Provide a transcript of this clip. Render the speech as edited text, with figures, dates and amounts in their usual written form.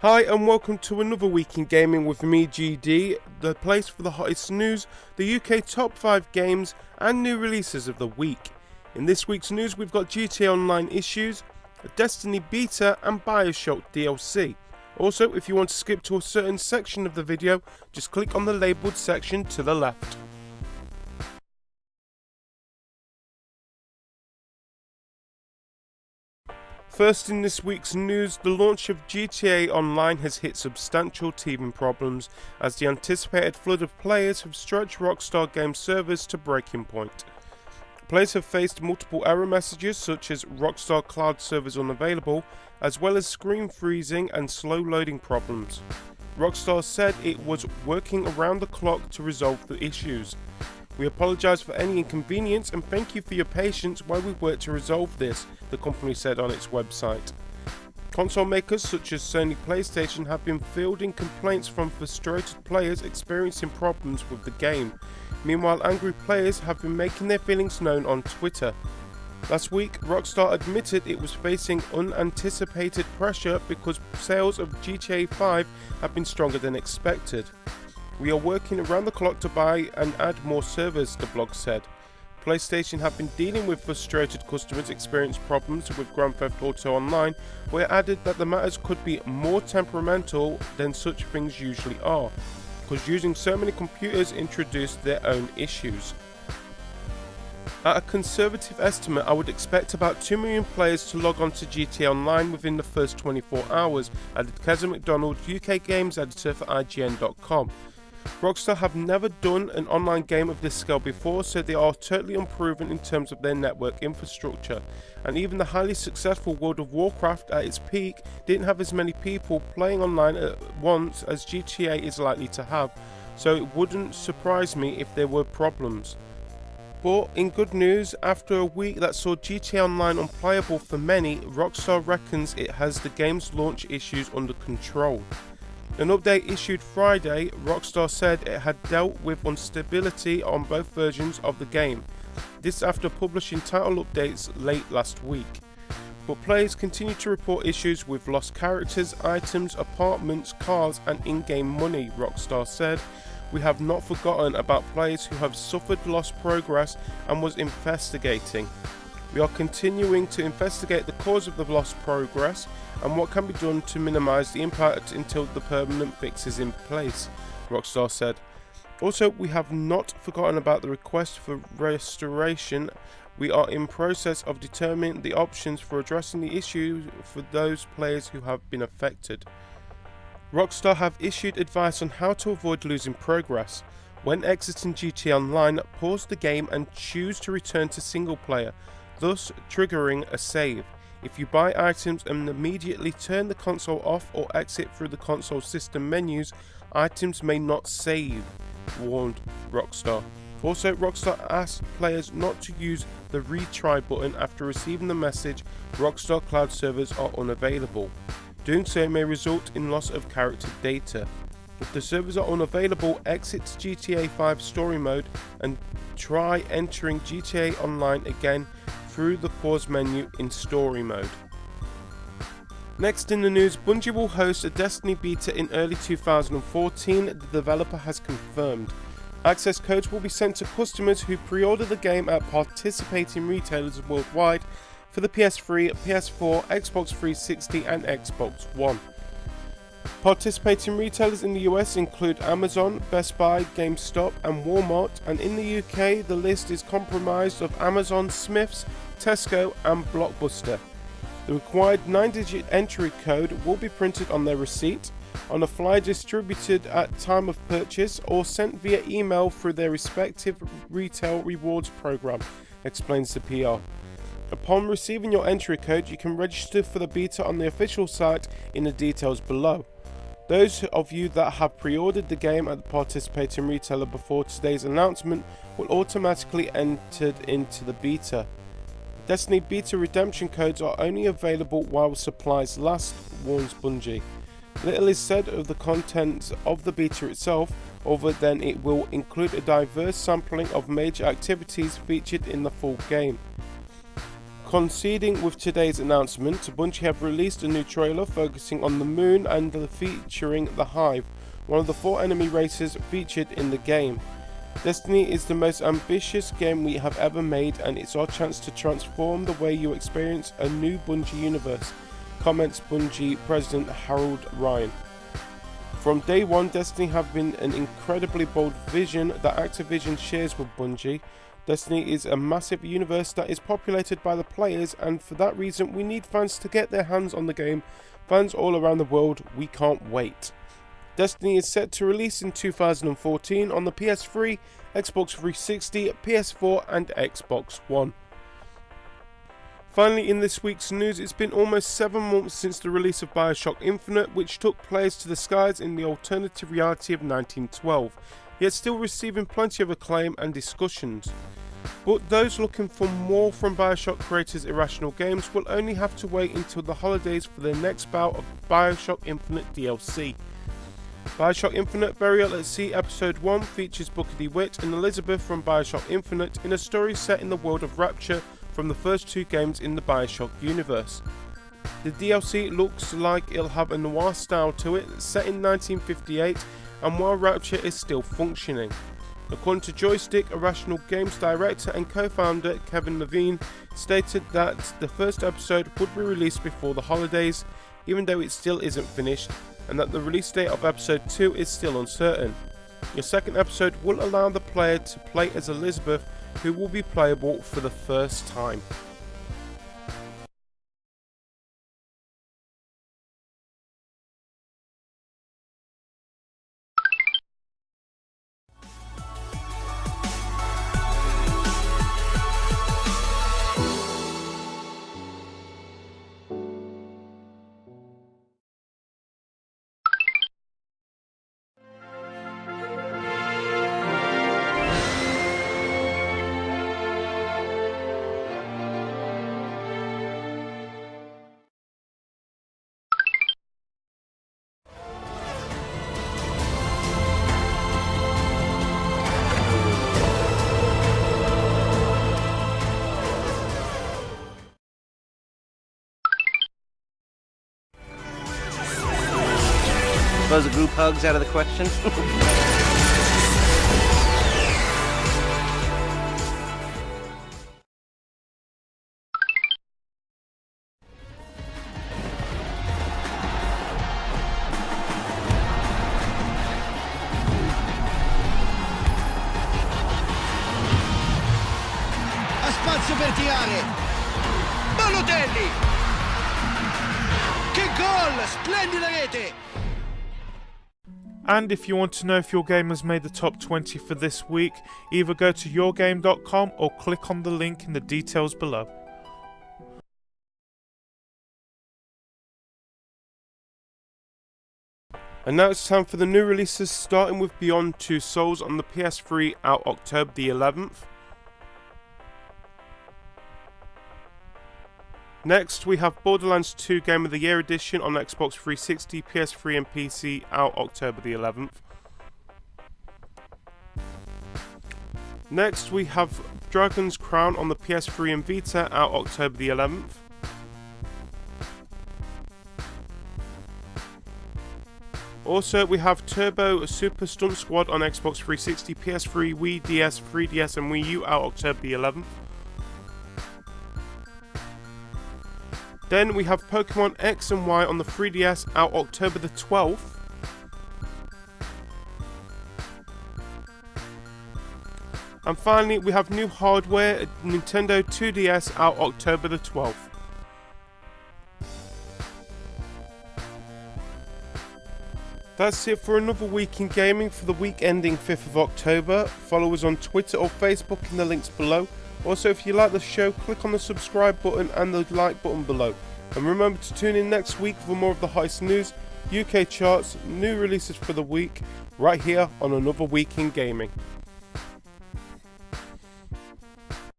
Hi and welcome to another week in gaming with me, GD, the place for the hottest news, the UK top 5 games and new releases of the week. In this week's news we've got GTA Online issues, a Destiny beta and Bioshock DLC. Also, if you want to skip to a certain section of the video, just click on the labelled section to the left. First in this week's news, the launch of GTA Online has hit substantial teething problems as the anticipated flood of players have stretched Rockstar Games servers to breaking point. Players have faced multiple error messages such as Rockstar Cloud servers unavailable, as well as screen freezing and slow loading problems. Rockstar said it was working around the clock to resolve the issues. "We apologise for any inconvenience and thank you for your patience while we work to resolve this," the company said on its website. Console makers such as Sony PlayStation have been fielding complaints from frustrated players experiencing problems with the game. Meanwhile, angry players have been making their feelings known on Twitter. Last week, Rockstar admitted it was facing unanticipated pressure because sales of GTA 5 have been stronger than expected. "We are working around the clock to buy and add more servers," the blog said. PlayStation have been dealing with frustrated customers experiencing problems with Grand Theft Auto Online, where it added that the matters could be more temperamental than such things usually are, because using so many computers introduced their own issues. "At a conservative estimate, I would expect about 2 million players to log on to GTA Online within the first 24 hours, added Keza McDonald, Ukie Games editor for IGN.com. Rockstar have never done an online game of this scale before, so they are totally unproven in terms of their network infrastructure, and even the highly successful World of Warcraft at its peak didn't have as many people playing online at once as GTA is likely to have, so it wouldn't surprise me if there were problems." But in good news, after a week that saw GTA Online unplayable for many, Rockstar reckons it has the game's launch issues under control. An update issued Friday, Rockstar said it had dealt with instability on both versions of the game. This after publishing title updates late last week. But players continue to report issues with lost characters, items, apartments, cars and in-game money, Rockstar said. "We have not forgotten about players who have suffered lost progress and was investigating. We are continuing to investigate the cause of the lost progress and what can be done to minimise the impact until the permanent fix is in place," Rockstar said. "Also, we have not forgotten about the request for restoration. We are in process of determining the options for addressing the issue for those players who have been affected." Rockstar have issued advice on how to avoid losing progress. When exiting GTA Online, pause the game and choose to return to single player, thus triggering a save. If you buy items and immediately turn the console off or exit through the console system menus, items may not save, warned Rockstar. Also, Rockstar asked players not to use the retry button after receiving the message Rockstar Cloud servers are unavailable. Doing so may result in loss of character data. If the servers are unavailable, exit GTA 5 story mode and try entering GTA Online again through the pause menu in story mode. Next in the news, Bungie will host a Destiny beta in early 2014, the developer has confirmed. Access codes will be sent to customers who pre-order the game at participating retailers worldwide for the PS3, PS4, Xbox 360 and Xbox One. Participating retailers in the US include Amazon, Best Buy, GameStop and Walmart, and in the UK the list is comprised of Amazon, Smiths, Tesco and Blockbuster. The required 9-digit entry code will be printed on their receipt, on a flyer distributed at time of purchase or sent via email through their respective retail rewards program, explains the PR. Upon receiving your entry code, you can register for the beta on the official site in the details below. Those of you that have pre-ordered the game at the participating retailer before today's announcement will automatically enter into the beta. Destiny beta redemption codes are only available while supplies last, warns Bungie. Little is said of the contents of the beta itself, other than it will include a diverse sampling of major activities featured in the full game. Conceding with today's announcement, Bungie have released a new trailer focusing on the moon and featuring the Hive, one of the 4 enemy races featured in the game. Destiny is the most ambitious game we have ever made, and it's our chance to transform the way you experience a new Bungie universe, comments Bungie President Harold Ryan. From day one, Destiny have been an incredibly bold vision that Activision shares with Bungie. Destiny is a massive universe that is populated by the players, and for that reason we need fans to get their hands on the game. Fans all around the world, we can't wait. Destiny is set to release in 2014 on the PS3, Xbox 360, PS4 and Xbox One. Finally, in this week's news, it's been almost 7 months since the release of BioShock Infinite, which took players to the skies in the alternative reality of 1912, yet still receiving plenty of acclaim and discussions. But those looking for more from BioShock creators Irrational Games will only have to wait until the holidays for their next bout of BioShock Infinite DLC. BioShock Infinite Burial at Sea Episode 1 features Booker DeWitt and Elizabeth from BioShock Infinite in a story set in the world of Rapture from the first 2 games in the BioShock universe. The DLC looks like it'll have a noir style to it, set in 1958, and while Rapture is still functioning. According to Joystick, Irrational Games director and co-founder Kevin Levine stated that the first episode would be released before the holidays, even though it still isn't finished, and that the release date of episode 2 is still uncertain. Your second episode will allow the player to play as Elizabeth, who will be playable for the first time. Suppose a group hug's out of the question. A spazio verticale. Balotelli. Che gol! Splendida rete! And if you want to know if your game has made the top 20 for this week, either go to eurgame.com or click on the link in the details below. And now it's time for the new releases, starting with Beyond Two Souls on the PS3, out October the 11th. Next, we have Borderlands 2 Game of the Year Edition on Xbox 360, PS3 and PC, out October the 11th. Next, we have Dragon's Crown on the PS3 and Vita, out October the 11th. Also, we have Turbo Super Stunt Squad on Xbox 360, PS3, Wii, DS, 3DS and Wii U, out October the 11th. Then we have Pokemon X and Y on the 3DS, out October the 12th. And finally, we have new hardware, Nintendo 2DS, out October the 12th. That's it for another week in gaming for the week ending 5th of October. Follow us on Twitter or Facebook in the links below. Also, if you like the show, click on the subscribe button and the like button below. And remember to tune in next week for more of the hottest news, UK charts, new releases for the week, right here on Another Week in Gaming.